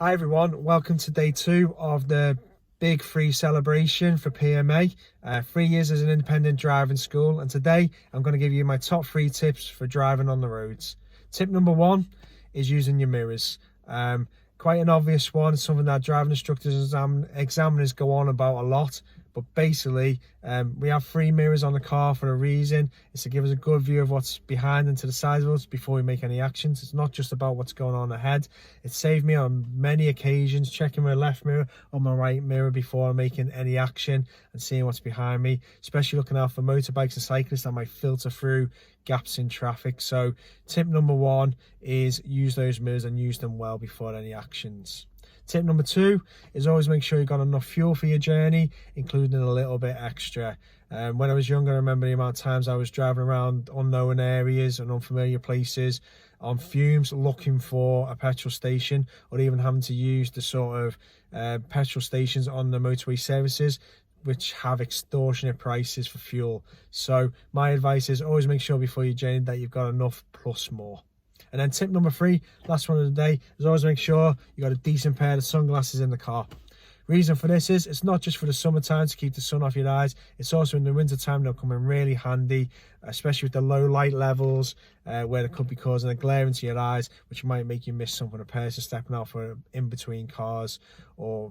Hi everyone, welcome to day 2 of the big free celebration for PMA. 3 years as an independent driving school, and today I'm going to give you my top 3 tips for driving on the roads. Tip number 1 is using your mirrors. Quite an obvious one, something that driving instructors and examiners go on about a lot. But basically, we have 3 mirrors on the car for a reason. It's to give us a good view of what's behind and to the side of us before we make any actions. It's not just about what's going on ahead. It saved me on many occasions checking my left mirror or my right mirror before making any action and seeing what's behind me, especially looking out for motorbikes and cyclists that might filter through gaps in traffic. So tip number 1 is use those mirrors and use them well before any actions. Tip number 2 is always make sure you've got enough fuel for your journey, including a little bit extra. When I was younger, I remember the amount of times I was driving around unknown areas and unfamiliar places on fumes looking for a petrol station, or even having to use the sort of petrol stations on the motorway services which have extortionate prices for fuel. So my advice is always make sure before your journey that you've got enough plus more. And then tip number 3, last one of the day, is always make sure you got a decent pair of sunglasses in the car. Reason for this is it's not just for the summertime to keep the sun off your eyes, it's also in the winter time. They'll come in really handy, especially with the low light levels where it could be causing a glare into your eyes, which might make you miss something. A person stepping out for in between cars or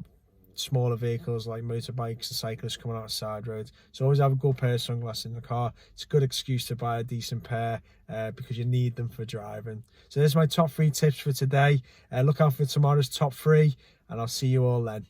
smaller vehicles like motorbikes and cyclists coming out of side roads. So always have a good pair of sunglasses in the car. It's a good excuse to buy a decent pair because you need them for driving. So there's my top 3 tips for today. Look out for tomorrow's top 3, and I'll see you all then.